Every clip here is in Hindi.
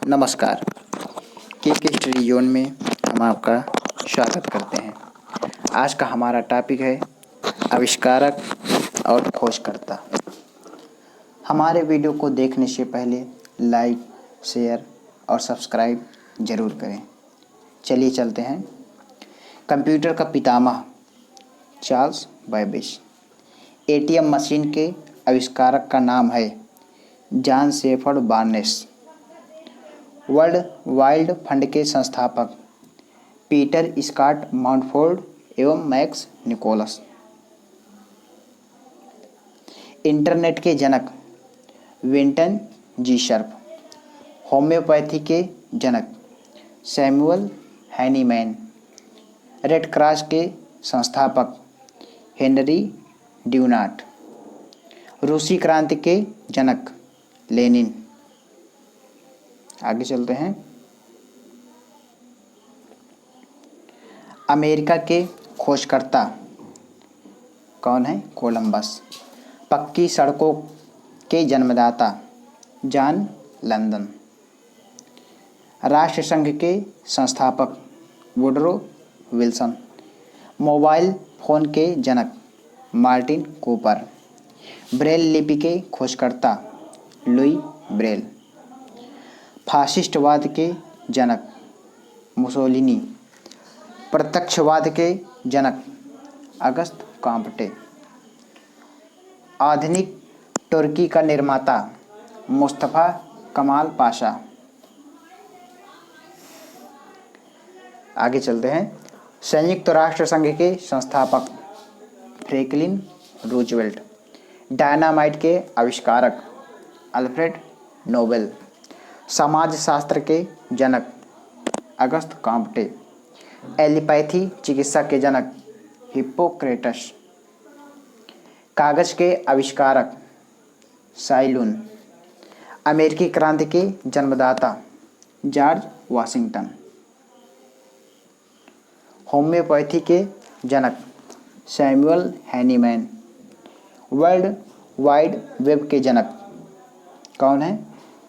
नमस्कार। के स्टडी जोन में हम आपका स्वागत करते हैं। आज का हमारा टॉपिक है आविष्कारक और खोजकर्ता। हमारे वीडियो को देखने से पहले लाइक, शेयर और सब्सक्राइब ज़रूर करें। चलिए चलते हैं। कंप्यूटर का पितामह चार्ल्स बैबेज। एटीएम मशीन के आविष्कारक का नाम है John shepherd baldness. World wide fund के संस्थापक पीटर स्कॉट माउंटफोर्ड एवं मैक्स निकोलस। इंटरनेट के जनक विंटन जी शर्प। होम्योपैथी के जनक सैमुअल हैनीमैन। रेड क्रॉस के संस्थापक हेनरी ड्यूनाट। रूसी क्रांति के जनक लेनिन। आगे चलते हैं। अमेरिका के खोजकर्ता कौन है? कोलंबस। पक्की सड़कों के जन्मदाता जॉन लंदन। राष्ट्रसंघ के संस्थापक वुडरो विल्सन। मोबाइल फोन के जनक मार्टिन कूपर। ब्रेल लिपि के खोजकर्ता लुई ब्रेल। फासिस्टवाद के जनक मुसोलिनी। प्रत्यक्षवाद के जनक अगस्त कॉम्टे। आधुनिक तुर्की का निर्माता मुस्तफ़ा कमाल पाशा। आगे चलते हैं। संयुक्त राष्ट्र संघ के संस्थापक फ्रैंकलिन रूजवेल्ट। डायनामाइट के आविष्कारक अल्फ्रेड नोबेल। समाजशास्त्र के जनक अगस्त कॉम्टे। एलिपैथी चिकित्सा के जनक हिप्पोक्रेटस। कागज के आविष्कारक साइलून। अमेरिकी क्रांति के जन्मदाता जॉर्ज वाशिंगटन। होम्योपैथी के जनक Samuel Hahnemann. World wide web के जनक कौन है?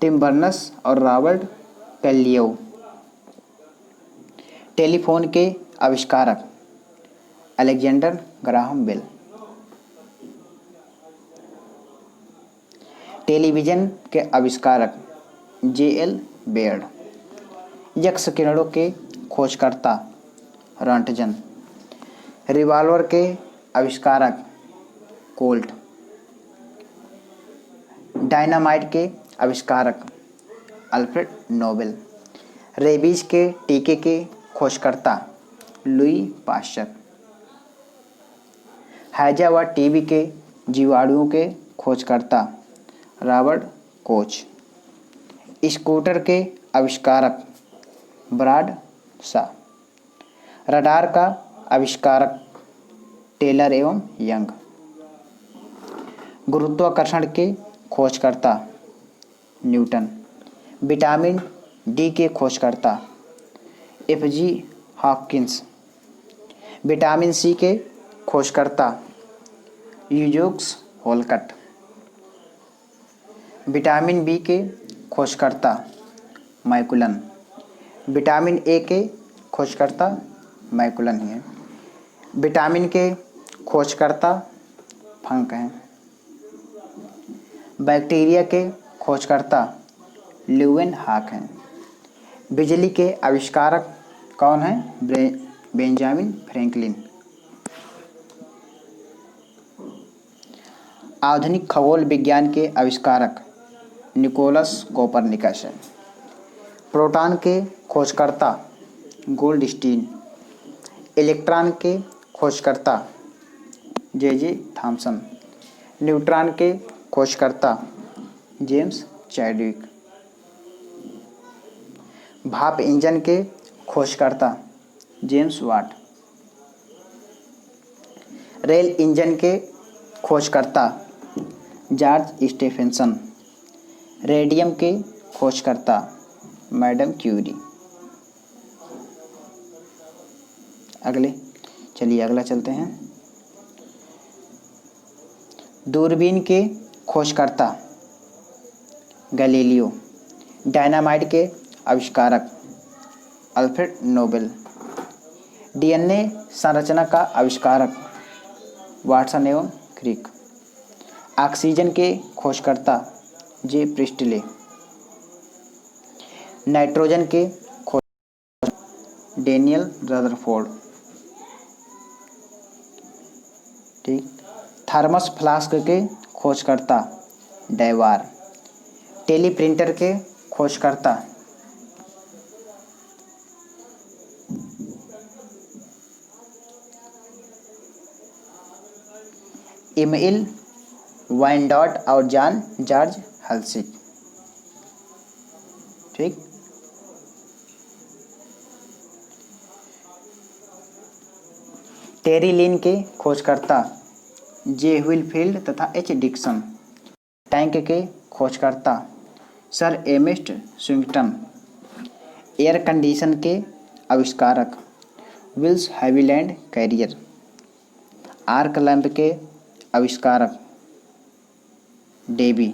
टिम बर्नर्स और रॉबर्ट कैलियो। टेलीफोन के आविष्कारक अलेक्जेंडर ग्राहम बेल। टेलीविज़न के आविष्कारक जे.एल. बेयर्ड। एक्स किरणों के खोजकर्ता रॉन्टजन। रिवॉल्वर के आविष्कारक कोल्ट। डायनामाइट के आविष्कारक अल्फ्रेड नोबेल। रेबीज के टीके के खोजकर्ता लुई पाश्चर। हैजा व टीबी के जीवाणुओं के खोजकर्ता रॉबर्ट कोच। स्कूटर के आविष्कारक ब्राड शा। रडार का आविष्कारक टेलर एवं यंग। गुरुत्वाकर्षण के खोजकर्ता न्यूटन। विटामिन डी के खोजकर्ता एफ.जी. हॉकिंस। विटामिन सी के खोजकर्ता यूजोक्स होलकट। विटामिन बी के खोजकर्ता मैकुलन। विटामिन ए के खोजकर्ता मैकुलन ही है। विटामिन के खोजकर्ता फंक हैं। बैक्टीरिया के खोजकर्ता ल्यूवेन हाक हैं। बिजली के आविष्कारक कौन है? Benjamin Franklin. आधुनिक खगोल विज्ञान के आविष्कारक निकोलस कोपरनिकस है। प्रोटॉन के खोजकर्ता गोल्डस्टीन। इलेक्ट्रॉन के खोजकर्ता जे.जे. थॉमसन। न्यूट्रॉन के खोजकर्ता जेम्स चैडविक। भाप इंजन के खोजकर्ता जेम्स वाट। रेल इंजन के खोजकर्ता जॉर्ज स्टेफेंसन। रेडियम के खोजकर्ता मैडम क्यूरी। अगला चलते हैं। दूरबीन के खोजकर्ता गैलीलियो। डायनामाइट के आविष्कारक अल्फ्रेड नोबेल। डीएनए संरचना का आविष्कारक वाटसन एवं क्रिक। ऑक्सीजन के खोजकर्ता जे प्रिस्टले। नाइट्रोजन के खोज डेनियल रदरफोर्ड। ठीक। थर्मस फ्लास्क के खोजकर्ता डेवार। टेलीप्रिंटर के खोजकर्ता इमइल वाइनडॉट और जॉन जॉर्ज हल्सिक। ठीक। टेरिलिन के खोजकर्ता जे व्हीलफील्ड तथा एच डिक्सन। टैंक के खोजकर्ता sir Ernest Swinton. Air condition के आविष्कारक Willis Haviland Carrier. Arc lamp के आविष्कारक डेबी।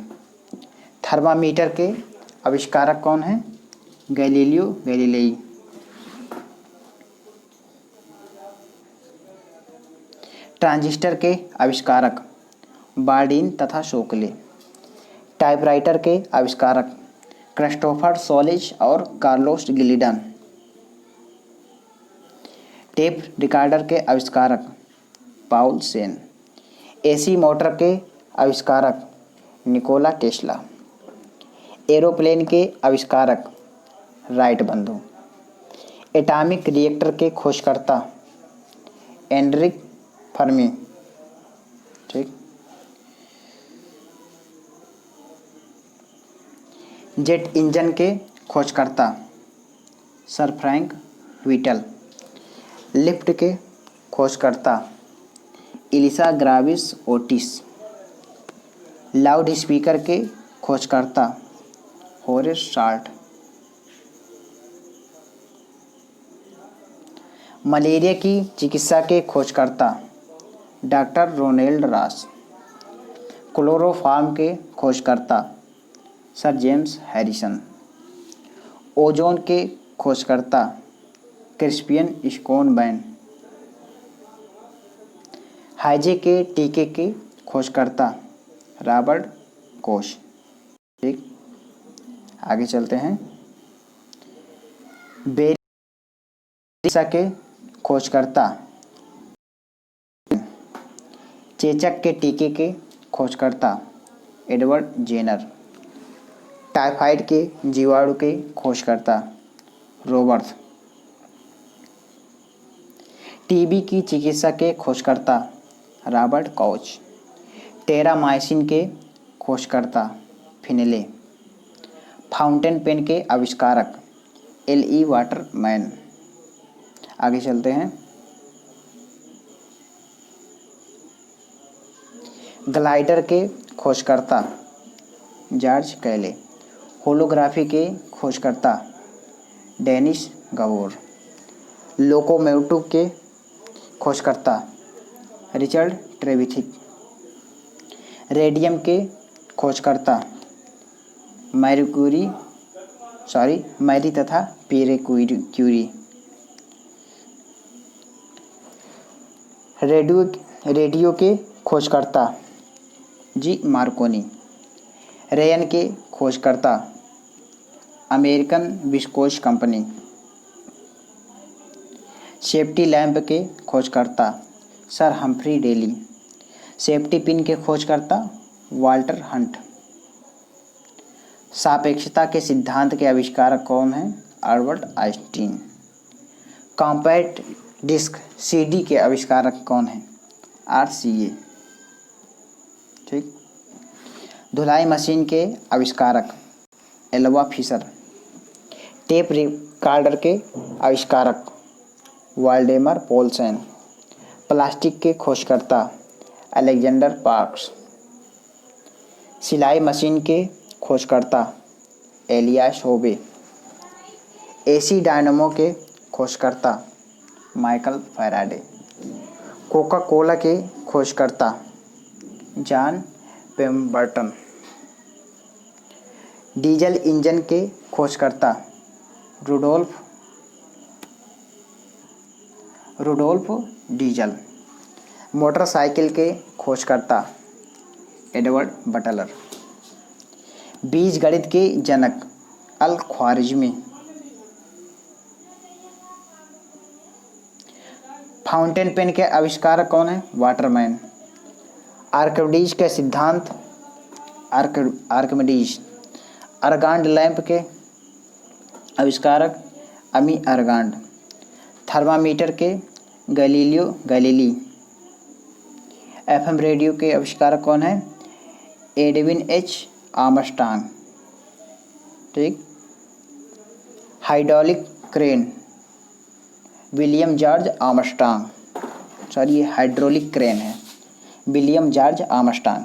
थर्मामीटर के आविष्कारक कौन है? Galileo Galilei. ट्रांजिस्टर के आविष्कारक बार्डीन तथा शोकले। टाइपराइटर के आविष्कारक क्रिस्टोफर सोलिज और कार्लोस गिलिडन। टेप रिकॉर्डर के आविष्कारक पाउल सेन। एसी मोटर के आविष्कारक निकोला टेस्ला। एरोप्लेन के आविष्कारक राइट बंधु। एटॉमिक रिएक्टर के खोजकर्ता एनरिक फर्मी। ठीक। जेट इंजन के खोजकर्ता सर फ्रैंक व्हीटल। लिफ्ट के खोजकर्ता इलिसा ग्राविस ओटिस। लाउड स्पीकर के खोजकर्ता होरेस शार्ट। मलेरिया की चिकित्सा के खोजकर्ता डॉक्टर रोनेल्ड रॉस। क्लोरोफॉर्म के खोजकर्ता सर जेम्स हैरिसन। ओजोन के खोजकर्ता क्रिस्पियन स्कोनबर्न। हाइजे के टीके के खोजकर्ता रॉबर्ट कोश। ठीक। आगे चलते हैं। बेरिसा के खोजकर्ता चेचक के टीके के खोजकर्ता एडवर्ड जेनर। टाइफाइड के जीवाणु के खोजकर्ता रॉबर्ट। टीबी की चिकित्सा के खोजकर्ता रॉबर्ट कॉच। टेरामाइसिन के खोजकर्ता फिनले। फाउंटेन पेन के आविष्कारक एल.ई. वाटरमैन। आगे चलते हैं। ग्लाइडर के खोजकर्ता जॉर्ज कैले। होलोग्राफी के खोजकर्ता डेनिस गबोर। लोकोमोटिव के खोजकर्ता रिचर्ड ट्रेविथिक। रेडियम के खोजकर्ता मैरी तथा पीरे क्यूरी। रेडियो के खोजकर्ता जी मार्कोनी। रेयन के खोजकर्ता American Viscose company. Safety lamp के खोजकर्ता sir Humphry Davy. Safety pin के खोजकर्ता वाल्टर हंट। सापेक्षता के सिद्धांत के आविष्कारक कौन हैं? Albert Einstein. Compact disc CD के आविष्कारक कौन हैं? RCA। ठीक। धुलाई मशीन के आविष्कारक एल्वा फिशर। टेप रिकॉर्डर के आविष्कारक वाल्डेमर पोलसन। प्लास्टिक के खोजकर्ता अलेक्जेंडर पार्क्स। सिलाई मशीन के खोजकर्ता एलियास होबे। एसी डायनमो के खोजकर्ता माइकल फैराडे। कोका कोला के खोजकर्ता जॉन पेम्बरटन। डीजल इंजन के खोजकर्ता रुडोल्फ डीजल। मोटरसाइकिल के खोजकर्ता एडवर्ड बटलर। बीजगणित के जनक अल ख्वारिज़मी। फाउंटेन पेन के आविष्कारक कौन है? वाटरमैन। आर्किमिडीज के सिद्धांत आर्किमिडीज। अर्गांड लैंप के आविष्कारक अमी अर्गांड। थर्मामीटर के गैलीलियो गैलीली। एफएम रेडियो के आविष्कारक कौन है? Edwin H Armstrong. ठीक। Hydraulic crane William George Armstrong. Sorry, ये हाइड्रोलिक क्रेन है, William George Armstrong.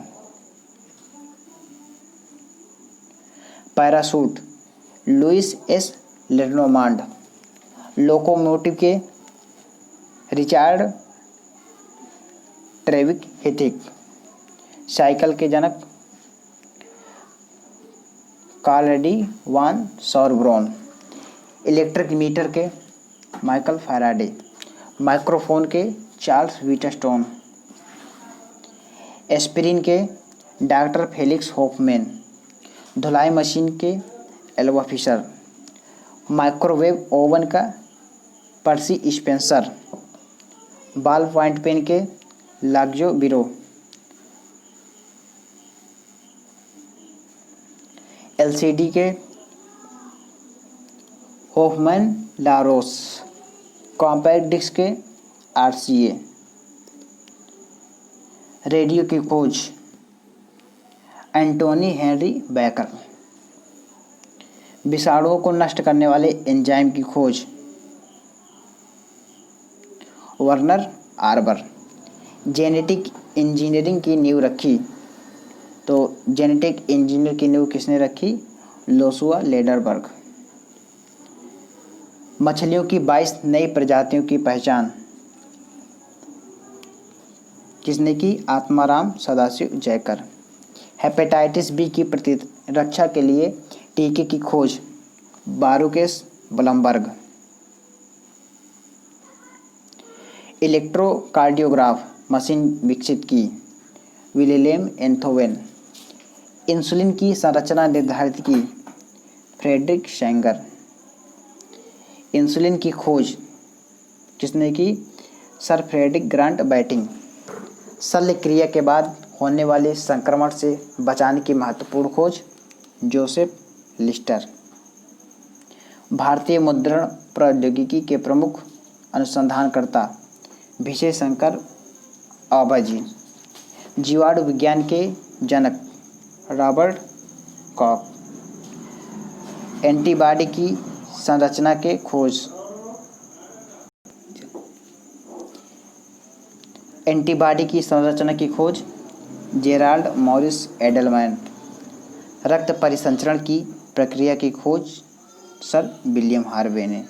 Parachute Louis S Lenormand. Locomotive के रिचार्ड ट्रेविक हिथिक। साइकिल के जनक Karl von Sauerbronn. Electric meter के माइकल फैराडे। माइक्रोफोन के चार्ल्स व्हीटस्टोन। एस्पिरिन के डॉक्टर फेलिक्स होफमैन। धुलाई मशीन के एल्वा फिशर। माइक्रोवेव ओवन का पर्सी स्पेंसर। बॉल पॉइंट पेन के लाग्जो बिरो। एलसीडी के होफमैन लारोस। कॉम्पैक्ट डिस्क के आरसीए। रेडियो की खोज एंटोनी हेनरी बेकर। विषाणुओं को नष्ट करने वाले एंजाइम की खोज वर्नर आर्बर। जेनेटिक इंजीनियरिंग की नींव रखी, तो जेनेटिक इंजीनियर की नींव किसने रखी? लोसुआ लेडरबर्ग। मछलियों की 22 नई प्रजातियों की पहचान किसने की? आत्माराम सदाशिव जयकर। हेपेटाइटिस बी की प्रतिरक्षा के लिए टीके की खोज बारूकेस ब्लमबर्ग। इलेक्ट्रोकार्डियोग्राफ मशीन विकसित की विलेम एंथोवेन। इंसुलिन की संरचना निर्धारित की फ्रेडरिक शेंगर। इंसुलिन की खोज किसने की? Sir Frederick Grant Banting. शल्य क्रिया के बाद होने वाले संक्रमण से बचाने की महत्वपूर्ण खोज जोसेफ लिस्टर। भारतीय मुद्रण प्रौद्योगिकी के प्रमुख अनुसंधानकर्ता विजय शंकर आबाजी। जीवाणु विज्ञान के जनक रॉबर्ट कॉक। एंटीबॉडी की संरचना के खोज जेराल्ड मॉरिस एडलमैन। रक्त परिसंचरण की प्रक्रिया की खोज सर विलियम हार्वे ने।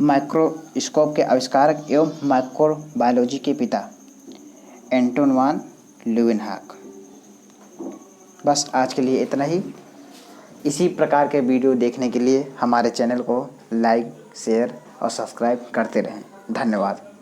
माइक्रोस्कोप के आविष्कारक एवं माइक्रोबायोलॉजी के पिता एंटोन वान ल्यूवेनहॉक। बस आज के लिए इतना ही। इसी प्रकार के वीडियो देखने के लिए हमारे चैनल को लाइक, शेयर और सब्सक्राइब करते रहें। धन्यवाद।